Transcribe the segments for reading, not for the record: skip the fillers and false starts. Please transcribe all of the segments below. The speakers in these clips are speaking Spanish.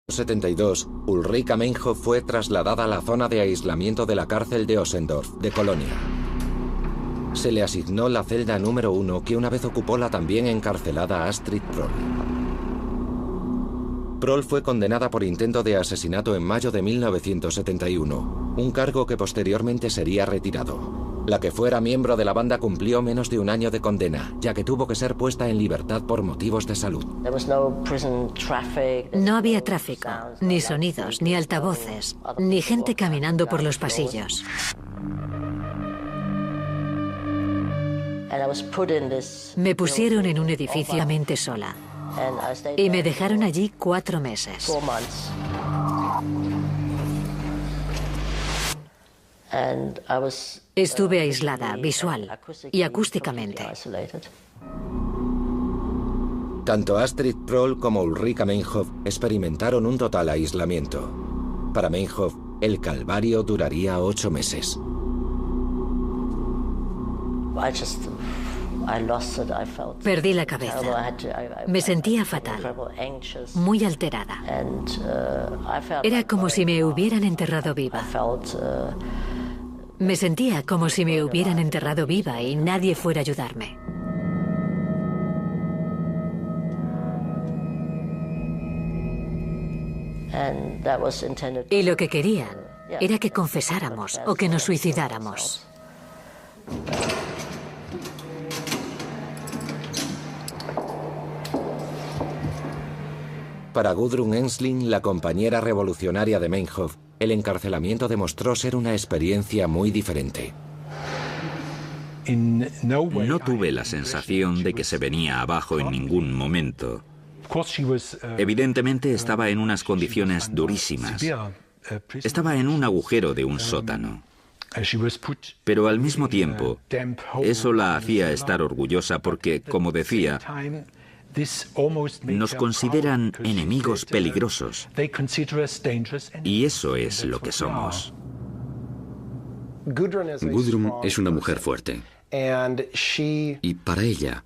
1972, Ulrika Meinhof fue trasladada a la zona de aislamiento de la cárcel de Ossendorf, de Colonia. Se le asignó la celda número 1, que una vez ocupó la también encarcelada Astrid Proll. Proll fue condenada por intento de asesinato en mayo de 1971, un cargo que posteriormente sería retirado. La que fuera miembro de la banda cumplió menos de un año de condena, ya que tuvo que ser puesta en libertad por motivos de salud. No había tráfico, ni sonidos, ni altavoces, ni gente caminando por los pasillos. Me pusieron en un edificio sola y me dejaron allí 4 meses. Estuve aislada visual y acústicamente. Tanto Astrid Proll como Ulrika Meinhof experimentaron un total aislamiento. Para Meinhof, el calvario duraría 8 meses. Perdí la cabeza. Me sentía fatal, muy alterada. Era como si me hubieran enterrado viva. Me sentía como si me hubieran enterrado viva y nadie fuera a ayudarme. Y lo que querían era que confesáramos o que nos suicidáramos. Para Gudrun Ensslin, la compañera revolucionaria de Meinhof, el encarcelamiento demostró ser una experiencia muy diferente. No tuve la sensación de que se venía abajo en ningún momento. Evidentemente estaba en unas condiciones durísimas. Estaba en un agujero de un sótano. Pero al mismo tiempo, eso la hacía estar orgullosa porque, como decía, nos consideran enemigos peligrosos. Y eso es lo que somos. Gudrun es una mujer fuerte. Y para ella,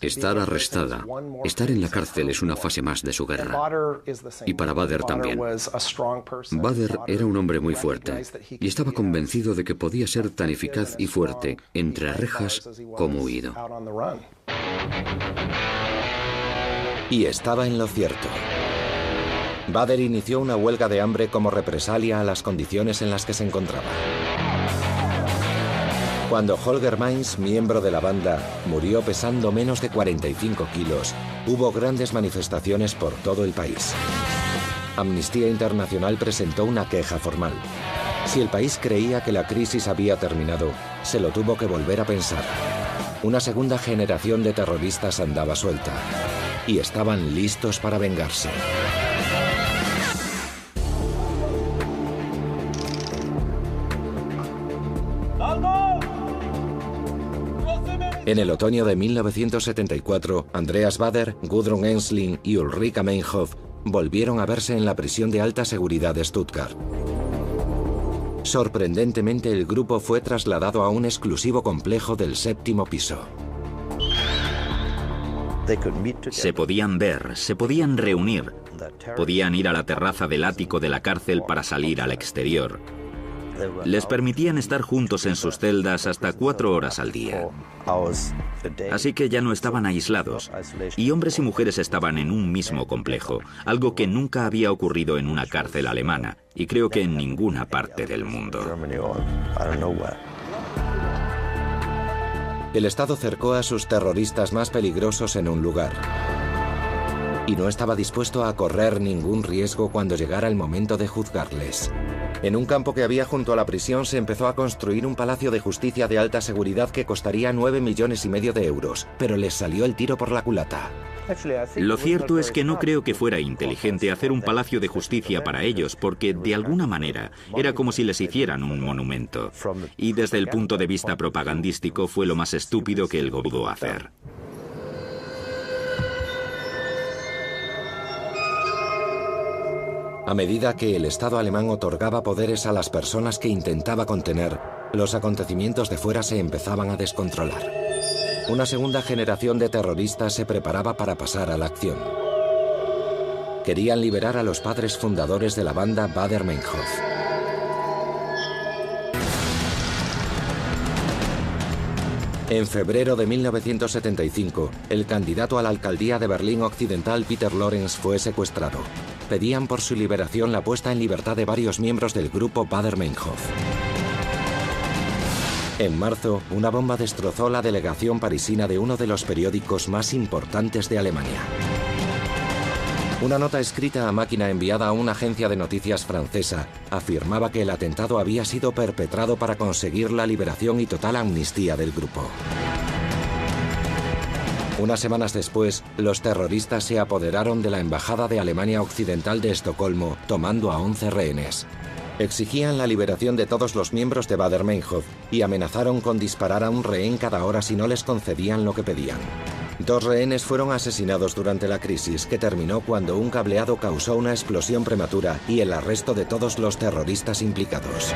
estar arrestada, estar en la cárcel es una fase más de su guerra. Y para Bader también. Bader era un hombre muy fuerte y estaba convencido de que podía ser tan eficaz y fuerte entre rejas como huido. Y estaba en lo cierto. Bader inició una huelga de hambre como represalia a las condiciones en las que se encontraba. Cuando Holger Mainz, miembro de la banda, murió pesando menos de 45 kilos, hubo grandes manifestaciones por todo el país. Amnistía Internacional presentó una queja formal. Si el país creía que la crisis había terminado, se lo tuvo que volver a pensar. Una segunda generación de terroristas andaba suelta y estaban listos para vengarse. En el otoño de 1974, Andreas Bader, Gudrun Ensslin y Ulrika Meinhof volvieron a verse en la prisión de alta seguridad de Stuttgart. Sorprendentemente, el grupo fue trasladado a un exclusivo complejo del 7º piso. Se podían ver, se podían reunir, podían ir a la terraza del ático de la cárcel para salir al exterior. Les permitían estar juntos en sus celdas hasta 4 horas al día. Así que ya no estaban aislados, y hombres y mujeres estaban en un mismo complejo, algo que nunca había ocurrido en una cárcel alemana, y creo que en ninguna parte del mundo. El Estado cercó a sus terroristas más peligrosos en un lugar. Y no estaba dispuesto a correr ningún riesgo cuando llegara el momento de juzgarles. En un campo que había junto a la prisión se empezó a construir un palacio de justicia de alta seguridad que costaría 9,5 millones de euros, pero les salió el tiro por la culata. Lo cierto es que no creo que fuera inteligente hacer un palacio de justicia para ellos, porque de alguna manera era como si les hicieran un monumento. Y desde el punto de vista propagandístico fue lo más estúpido que el gobierno pudo hacer. A medida que el Estado alemán otorgaba poderes a las personas que intentaba contener, los acontecimientos de fuera se empezaban a descontrolar. Una segunda generación de terroristas se preparaba para pasar a la acción. Querían liberar a los padres fundadores de la banda Baader-Meinhof. En febrero de 1975, el candidato a la alcaldía de Berlín Occidental, Peter Lorenz, fue secuestrado. Pedían por su liberación la puesta en libertad de varios miembros del grupo Baader-Meinhof. En marzo, una bomba destrozó la delegación parisina de uno de los periódicos más importantes de Alemania. Una nota escrita a máquina enviada a una agencia de noticias francesa afirmaba que el atentado había sido perpetrado para conseguir la liberación y total amnistía del grupo. Unas semanas después, los terroristas se apoderaron de la Embajada de Alemania Occidental de Estocolmo, tomando a 11 rehenes. Exigían la liberación de todos los miembros de Baader-Meinhof y amenazaron con disparar a un rehén cada hora si no les concedían lo que pedían. 2 rehenes fueron asesinados durante la crisis, que terminó cuando un cableado causó una explosión prematura y el arresto de todos los terroristas implicados.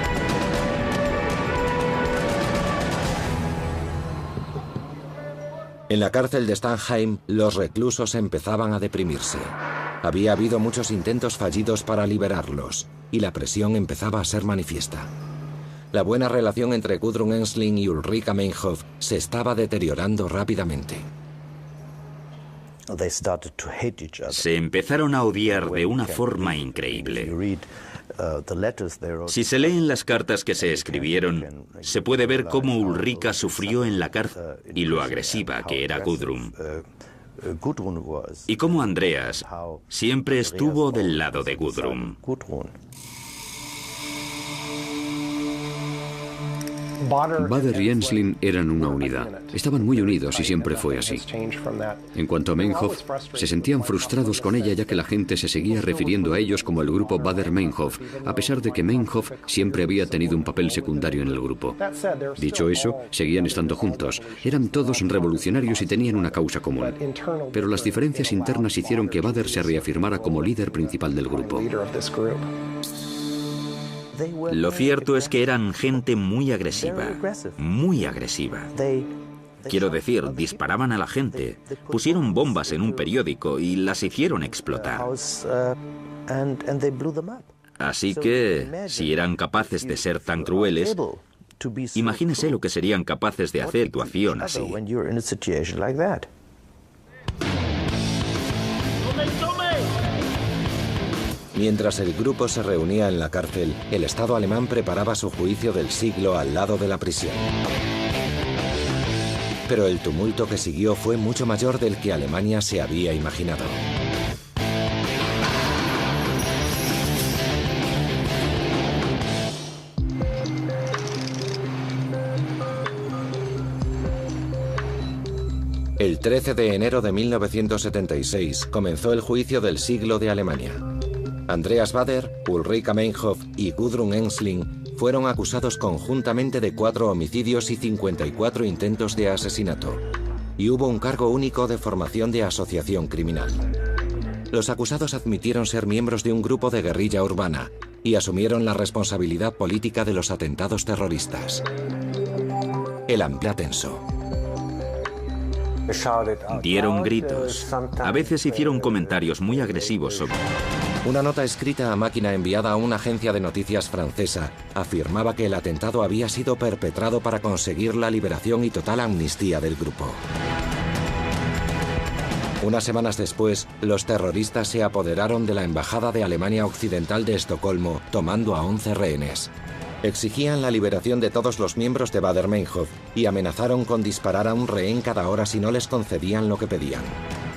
En la cárcel de Stammheim, los reclusos empezaban a deprimirse. Había habido muchos intentos fallidos para liberarlos, y la presión empezaba a ser manifiesta. La buena relación entre Gudrun Ensslin y Ulrika Meinhof se estaba deteriorando rápidamente. Se empezaron a odiar de una forma increíble. Si se leen las cartas que se escribieron, se puede ver cómo Ulrika sufrió en la cárcel y lo agresiva que era Gudrun. Y cómo Andreas siempre estuvo del lado de Gudrun. Baader y Ensslin eran una unidad. Estaban muy unidos y siempre fue así. En cuanto a Meinhof, se sentían frustrados con ella ya que la gente se seguía refiriendo a ellos como el grupo Baader-Meinhof, a pesar de que Meinhof siempre había tenido un papel secundario en el grupo. Dicho eso, seguían estando juntos. Eran todos revolucionarios y tenían una causa común. Pero las diferencias internas hicieron que Baader se reafirmara como líder principal del grupo. Lo cierto es que eran gente muy agresiva, muy agresiva. Quiero decir, disparaban a la gente, pusieron bombas en un periódico y las hicieron explotar. Así que, si eran capaces de ser tan crueles, imagínese lo que serían capaces de hacer en una situación así. Mientras el grupo se reunía en la cárcel, el Estado alemán preparaba su juicio del siglo al lado de la prisión. Pero el tumulto que siguió fue mucho mayor del que Alemania se había imaginado. El 13 de enero de 1976 comenzó el juicio del siglo de Alemania. Andreas Baader, Ulrika Meinhof y Gudrun Ensslin fueron acusados conjuntamente de 4 homicidios y 54 intentos de asesinato. Y hubo un cargo único de formación de asociación criminal. Los acusados admitieron ser miembros de un grupo de guerrilla urbana y asumieron la responsabilidad política de los atentados terroristas. El ambiente tenso. Dieron gritos. A veces hicieron comentarios muy agresivos sobre... Una nota escrita a máquina enviada a una agencia de noticias francesa afirmaba que el atentado había sido perpetrado para conseguir la liberación y total amnistía del grupo. Unas semanas después, los terroristas se apoderaron de la Embajada de Alemania Occidental de Estocolmo, tomando a 11 rehenes. Exigían la liberación de todos los miembros de Baader-Meinhof y amenazaron con disparar a un rehén cada hora si no les concedían lo que pedían.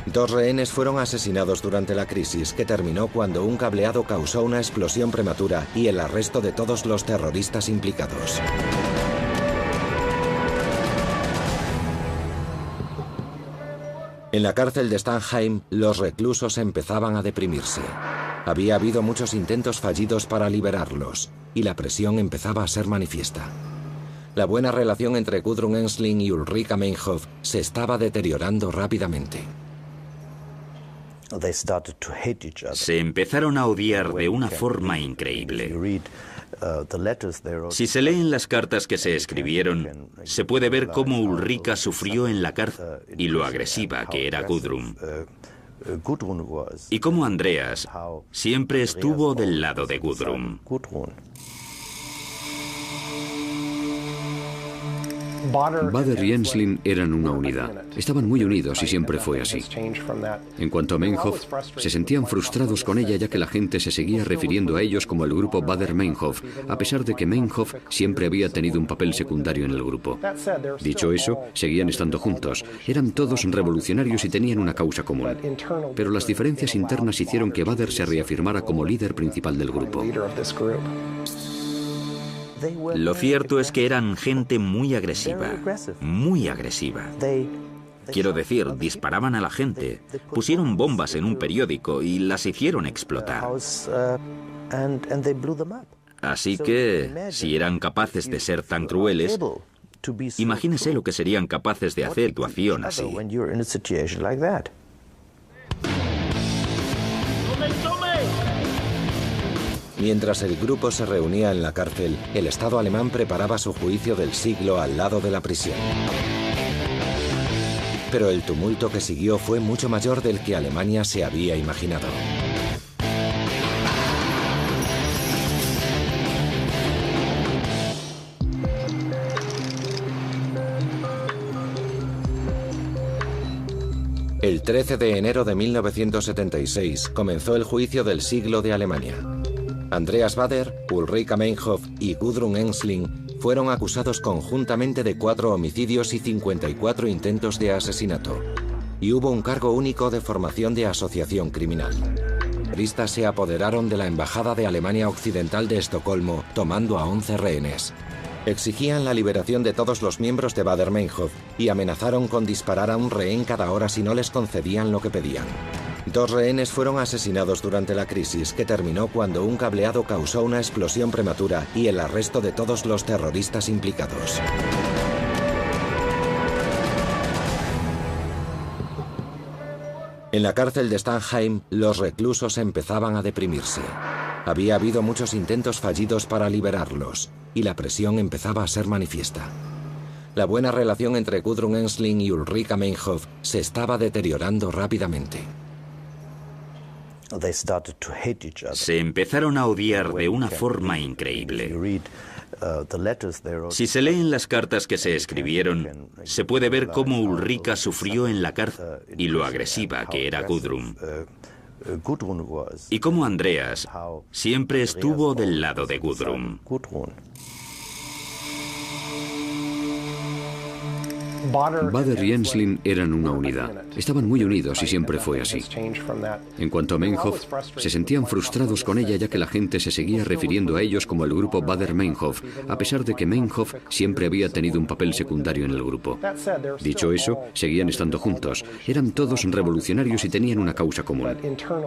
2 rehenes fueron asesinados durante la crisis, que terminó cuando un cableado causó una explosión prematura y el arresto de todos los terroristas implicados. En la cárcel de Stammheim, los reclusos empezaban a deprimirse. Había habido muchos intentos fallidos para liberarlos, y la presión empezaba a ser manifiesta. La buena relación entre Gudrun Ensslin y Ulrika Meinhof se estaba deteriorando rápidamente. Se empezaron a odiar de una forma increíble. Si se leen las cartas que se escribieron, se puede ver cómo Ulrika sufrió en la cárcel y lo agresiva que era Gudrun. y cómo Andreas siempre estuvo del lado de Gudrun. Bader y Ensslin eran una unidad. Estaban muy unidos y siempre fue así. En cuanto a Meinhof, se sentían frustrados con ella ya que la gente se seguía refiriendo a ellos como el grupo Bader-Meinhof, a pesar de que Meinhof siempre había tenido un papel secundario en el grupo. Dicho eso, seguían estando juntos. Eran todos revolucionarios y tenían una causa común. Pero las diferencias internas hicieron que Bader se reafirmara como líder principal del grupo. Lo cierto es que eran gente muy agresiva, muy agresiva. Quiero decir, disparaban a la gente, pusieron bombas en un periódico y las hicieron explotar. Así que, si eran capaces de ser tan crueles, imagínese lo que serían capaces de hacer en una situación así. Mientras el grupo se reunía en la cárcel, el Estado alemán preparaba su juicio del siglo al lado de la prisión. Pero el tumulto que siguió fue mucho mayor del que Alemania se había imaginado. El 13 de enero de 1976 comenzó el juicio del siglo de Alemania. Andreas Bader, Ulrika Meinhof y Gudrun Ensslin fueron acusados conjuntamente de 4 homicidios y 54 intentos de asesinato. Y hubo un cargo único de formación de asociación criminal. Los terroristas se apoderaron de la Embajada de Alemania Occidental de Estocolmo, tomando a 11 rehenes. Exigían la liberación de todos los miembros de Bader-Meinhof y amenazaron con disparar a un rehén cada hora si no les concedían lo que pedían. 2 rehenes fueron asesinados durante la crisis, que terminó cuando un cableado causó una explosión prematura y el arresto de todos los terroristas implicados. En la cárcel de Stansheim, los reclusos empezaban a deprimirse. Había habido muchos intentos fallidos para liberarlos, y la presión empezaba a ser manifiesta. La buena relación entre Gudrun Ensslin y Ulrika Meinhof se estaba deteriorando rápidamente. Se empezaron a odiar de una forma increíble. Si se leen las cartas que se escribieron, se puede ver cómo Ulrika sufrió en la cárcel y lo agresiva que era Gudrun. Y cómo Andreas siempre estuvo del lado de Gudrun. Bader y Ensslin eran una unidad. Estaban muy unidos y siempre fue así. En cuanto a Meinhof, se sentían frustrados con ella ya que la gente se seguía refiriendo a ellos como el grupo Bader-Meinhof, a pesar de que Meinhof siempre había tenido un papel secundario en el grupo. Dicho eso, seguían estando juntos. Eran todos revolucionarios y tenían una causa común.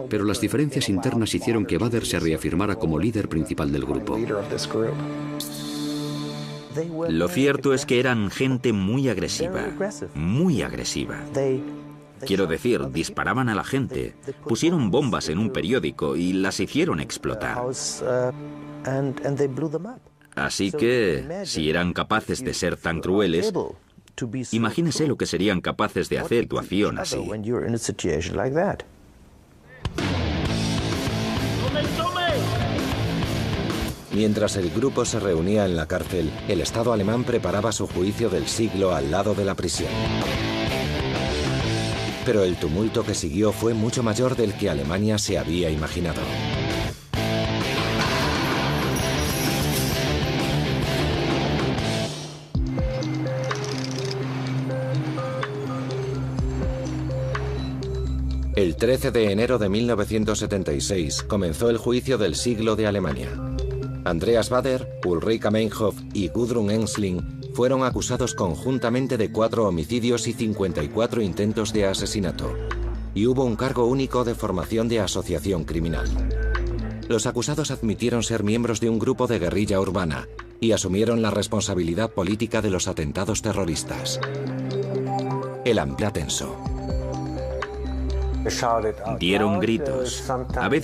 Pero las diferencias internas hicieron que Bader se reafirmara como líder principal del grupo. Lo cierto es que eran gente muy agresiva, muy agresiva. Quiero decir, disparaban a la gente, pusieron bombas en un periódico y las hicieron explotar. Así que, si eran capaces de ser tan crueles, imagínese lo que serían capaces de hacer en una situación así. Mientras el grupo se reunía en la cárcel, el Estado alemán preparaba su juicio del siglo al lado de la prisión. Pero el tumulto que siguió fue mucho mayor del que Alemania se había imaginado. El 13 de enero de 1976 comenzó el juicio del siglo de Alemania. Andreas Bader, Ulrika Meinhof y Gudrun Ensslin fueron acusados conjuntamente de 4 homicidios y 54 intentos de asesinato. Y hubo un cargo único de formación de asociación criminal. Los acusados admitieron ser miembros de un grupo de guerrilla urbana y asumieron la responsabilidad política de los atentados terroristas. El ambiente tenso. Dieron gritos. A veces